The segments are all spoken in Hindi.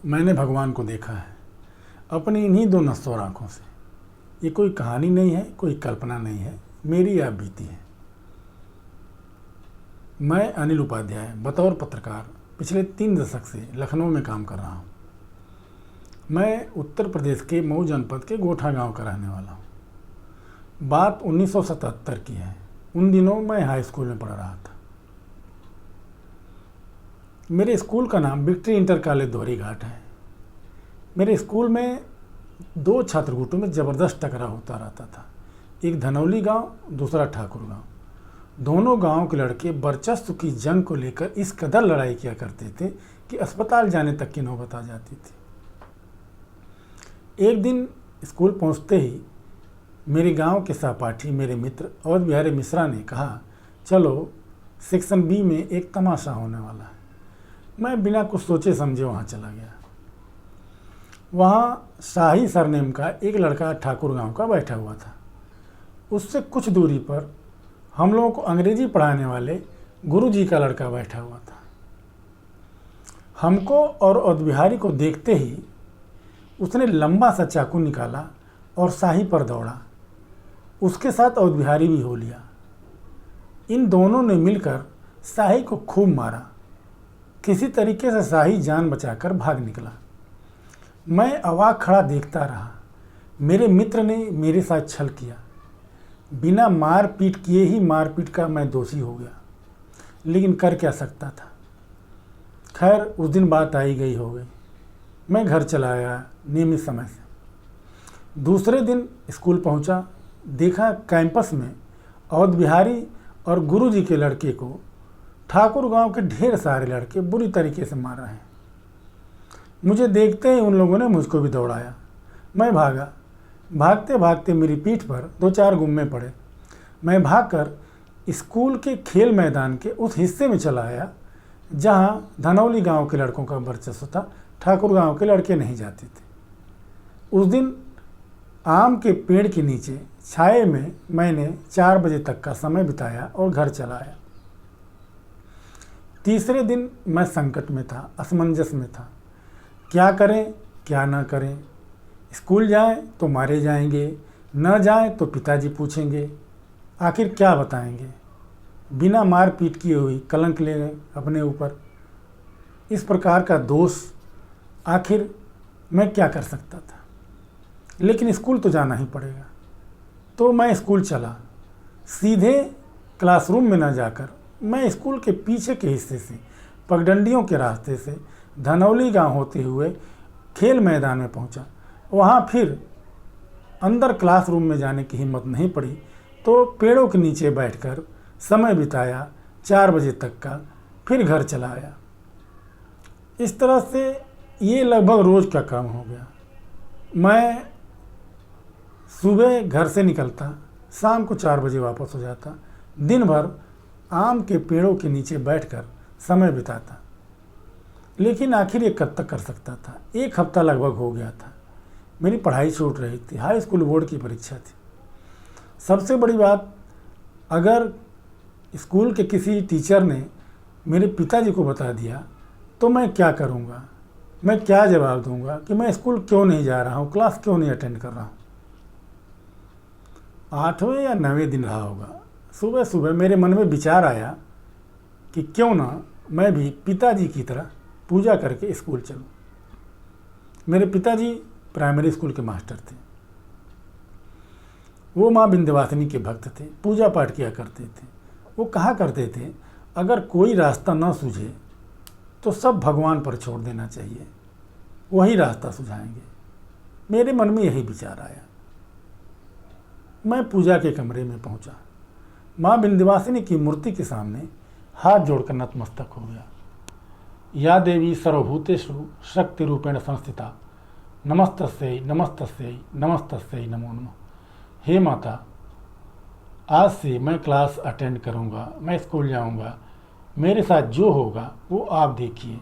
मैंने भगवान को देखा है अपनी इन्हीं दो नश्वर आँखों से। ये कोई कहानी नहीं है, कोई कल्पना नहीं है, मेरी आप बीती है। मैं अनिल उपाध्याय बतौर पत्रकार पिछले 3 दशक से लखनऊ में काम कर रहा हूँ। मैं उत्तर प्रदेश के मऊ जनपद के गोठा गांव का रहने वाला हूँ। बात 1977 की है। उन दिनों मैं हाई स्कूल में पढ़ रहा था। मेरे स्कूल का नाम विक्ट्री इंटर कॉलेज दोहरी घाट है। मेरे स्कूल में 2 छात्र गुटों में ज़बरदस्त टकराव होता रहता था। एक धनौली गांव, दूसरा ठाकुर गांव। दोनों गांव के लड़के वर्चस्व की जंग को लेकर इस कदर लड़ाई किया करते थे कि अस्पताल जाने तक की नौबत आ जाती थी। एक दिन स्कूल पहुंचते ही मेरे गांव के सहपाठी, मेरे मित्र अवध बिहारी मिश्रा ने कहा, चलो सेक्शन बी में एक तमाशा होने वाला है। मैं बिना कुछ सोचे समझे वहाँ चला गया। वहाँ शाही सरनेम का एक लड़का ठाकुर गांव का बैठा हुआ था। उससे कुछ दूरी पर हम लोगों को अंग्रेजी पढ़ाने वाले गुरुजी का लड़का बैठा हुआ था। हमको और अवध बिहारी को देखते ही उसने लंबा सा चाकू निकाला और शाही पर दौड़ा। उसके साथ अवध बिहारी भी हो लिया। इन दोनों ने मिलकर शाही को खूब मारा। किसी तरीके से शाही जान बचाकर भाग निकला। मैं अवाक खड़ा देखता रहा। मेरे मित्र ने मेरे साथ छल किया। बिना मारपीट किए ही मारपीट का मैं दोषी हो गया, लेकिन कर क्या सकता था। खैर, उस दिन बात आई गई हो गई। मैं घर चला आया नियमित समय से। दूसरे दिन स्कूल पहुंचा, देखा कैंपस में अवध बिहारी और गुरुजी के लड़के को ठाकुर गांव के ढेर सारे लड़के बुरी तरीके से मार रहे हैं। मुझे देखते ही उन लोगों ने मुझको भी दौड़ाया। मैं भागा। भागते भागते मेरी पीठ पर 2-4 गुम्मे पड़े। मैं भागकर स्कूल के खेल मैदान के उस हिस्से में चला आया जहां धनौली गांव के लड़कों का वर्चस्व था। ठाकुर गांव के लड़के नहीं जाते थे। उस दिन आम के पेड़ के नीचे छाये में मैंने 4 बजे तक का समय बिताया और घर चला आया। तीसरे दिन मैं संकट में था, असमंजस में था। क्या करें क्या ना करें। स्कूल जाएं तो मारे जाएंगे, न जाएं तो पिताजी पूछेंगे। आखिर क्या बताएंगे। बिना मार पीट किए हुई कलंक ले गए अपने ऊपर। इस प्रकार का दोष आखिर मैं क्या कर सकता था। लेकिन स्कूल तो जाना ही पड़ेगा। तो मैं स्कूल चला। सीधे क्लासरूम में न जाकर मैं स्कूल के पीछे के हिस्से से पगडंडियों के रास्ते से धनौली गांव होते हुए खेल मैदान में पहुंचा। वहां फिर अंदर क्लासरूम में जाने की हिम्मत नहीं पड़ी तो पेड़ों के नीचे बैठकर समय बिताया 4 बजे तक का। फिर घर चला आया। इस तरह से ये लगभग रोज़ का काम हो गया। मैं सुबह घर से निकलता, शाम को 4 बजे वापस हो जाता। दिन भर आम के पेड़ों के नीचे बैठकर समय बिताता। लेकिन आखिर ये कब तक कर सकता था। 1 हफ्ता लगभग हो गया था। मेरी पढ़ाई छूट रही थी। हाई स्कूल बोर्ड की परीक्षा थी। सबसे बड़ी बात, अगर स्कूल के किसी टीचर ने मेरे पिताजी को बता दिया तो मैं क्या करूँगा। मैं क्या जवाब दूंगा कि मैं स्कूल क्यों नहीं जा रहा हूँ, क्लास क्यों नहीं अटेंड कर रहा हूँ। 8वें या 9वें दिन रहा होगा, सुबह सुबह मेरे मन में विचार आया कि क्यों ना मैं भी पिताजी की तरह पूजा करके स्कूल चलूं। मेरे पिताजी प्राइमरी स्कूल के मास्टर थे। वो माँ विंध्यवासिनी के भक्त थे, पूजा पाठ किया करते थे। वो कहा करते थे, अगर कोई रास्ता न सूझे तो सब भगवान पर छोड़ देना चाहिए, वही रास्ता सुझाएंगे। मेरे मन में यही विचार आया। मैं पूजा के कमरे में पहुंचा। माँ विंध्यवासिनी की मूर्ति के सामने हाथ जोड़कर नतमस्तक हो गया। या देवी सर्वभूतेषु शक्ति रूपेण संस्थिता नमस्तस्यै नमस्तस्यै नमस्तस्यै नमो नमः। हे माता, आज से मैं क्लास अटेंड करूंगा, मैं स्कूल जाऊंगा। मेरे साथ जो होगा वो आप देखिए।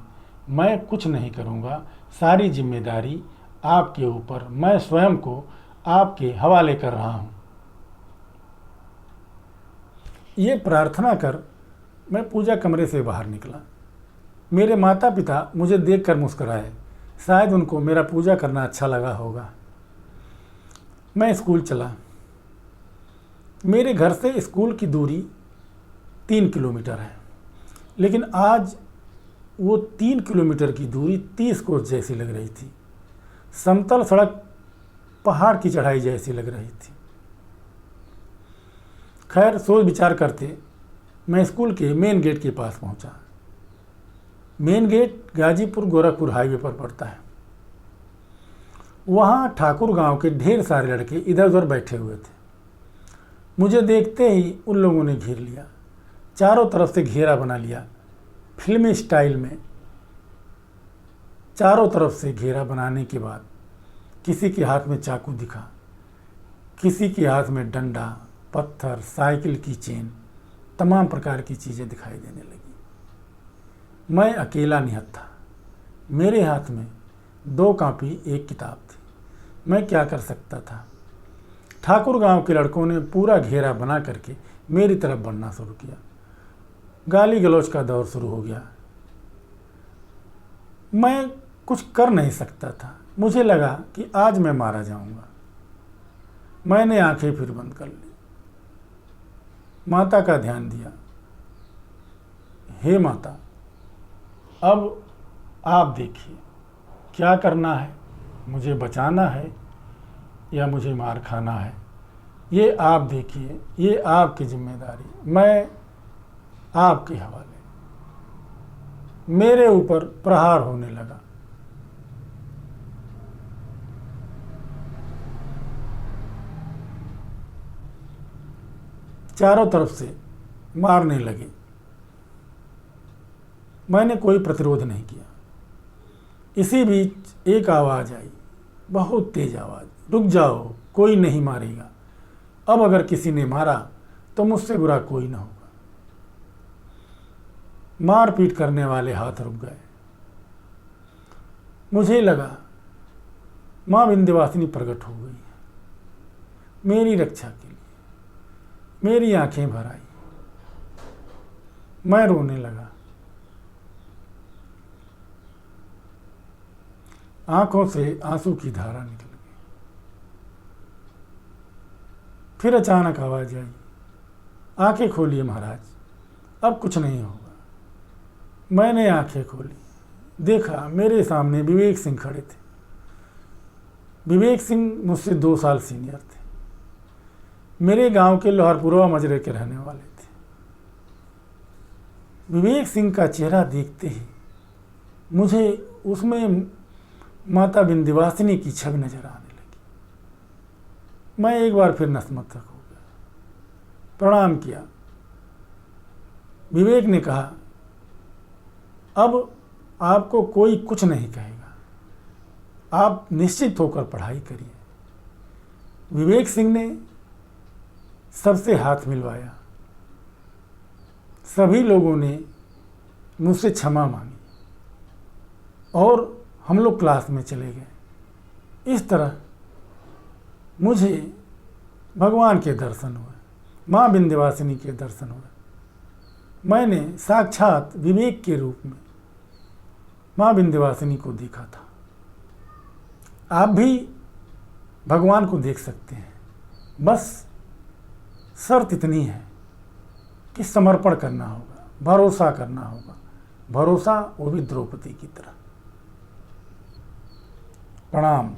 मैं कुछ नहीं करूंगा। सारी जिम्मेदारी आपके ऊपर। मैं स्वयं को आपके हवाले कर रहा हूं। ये प्रार्थना कर मैं पूजा कमरे से बाहर निकला। मेरे माता पिता मुझे देखकर मुस्कुराए। शायद उनको मेरा पूजा करना अच्छा लगा होगा। मैं स्कूल चला। मेरे घर से स्कूल की दूरी 3 किलोमीटर है, लेकिन आज वो 3 किलोमीटर की दूरी 30 कोस जैसी लग रही थी। समतल सड़क पहाड़ की चढ़ाई जैसी लग रही थी। खैर, सोच विचार करते मैं स्कूल के मेन गेट के पास पहुंचा। Main gate Ghazipur Gorakhpur highway पर पड़ता है। वहाँ ठाकुर गांव के ढेर सारे लड़के इधर उधर बैठे हुए थे। मुझे देखते ही उन लोगों ने घेर लिया, चारों तरफ से घेरा बना लिया। फिल्मी स्टाइल में चारों तरफ से घेरा बनाने के बाद किसी के हाथ में चाकू दिखा, किसी के हाथ में डंडा, पत्थर, साइकिल की चेन, तमाम प्रकार की चीज़ें दिखाई देने लगी। मैं अकेला निहत्था था। मेरे हाथ में 2 कॉपी 1 किताब थी। मैं क्या कर सकता था। ठाकुर गांव के लड़कों ने पूरा घेरा बना करके मेरी तरफ बढ़ना शुरू किया। गाली गलौज का दौर शुरू हो गया। मैं कुछ कर नहीं सकता था। मुझे लगा कि आज मैं मारा जाऊंगा। मैंने आंखें फिर बंद कर ली, माता का ध्यान दिया। हे माता, अब आप देखिए क्या करना है, मुझे बचाना है या मुझे मार खाना है, ये आप देखिए, ये आपकी जिम्मेदारी, मैं आपके हवाले। मेरे ऊपर प्रहार होने लगा। चारों तरफ से मारने लगे। मैंने कोई प्रतिरोध नहीं किया। इसी बीच एक आवाज़ आई, बहुत तेज आवाज़, रुक जाओ, कोई नहीं मारेगा। अब अगर किसी ने मारा तो मुझसे बुरा कोई ना होगा। मारपीट करने वाले हाथ रुक गए। मुझे लगा माँ विंध्यवासिनी प्रकट हो गई है मेरी रक्षा के लिए। मेरी आंखें भर आई। मैं रोने लगा। आंखों से आंसू की धारा निकल गई। फिर अचानक आवाज आई, आंखें खोलिए महाराज, अब कुछ नहीं होगा। मैंने आंखें खोली, देखा मेरे सामने विवेक सिंह खड़े थे। विवेक सिंह मुझसे 2 साल सीनियर थे। मेरे गांव के लोहरपुरवा मजरे के रहने वाले थे। विवेक सिंह का चेहरा देखते ही मुझे उसमें माता विंध्यवासिनी की छवि नजर आने लगी। मैं एक बार फिर नतमस्तक हो गया, प्रणाम किया। विवेक ने कहा, अब आपको कोई कुछ नहीं कहेगा, आप निश्चित होकर पढ़ाई करिए। विवेक सिंह ने सबसे हाथ मिलवाया। सभी लोगों ने मुझसे क्षमा मांगी और हम लोग क्लास में चले गए। इस तरह मुझे भगवान के दर्शन हुए, माँ विंध्यवासिनी के दर्शन हुए। मैंने साक्षात विवेक के रूप में माँ विंध्यवासिनी को देखा था। आप भी भगवान को देख सकते हैं, बस शर्त इतनी है कि समर्पण करना होगा, भरोसा करना होगा। भरोसा वो भी द्रौपदी की तरह। प्रणाम।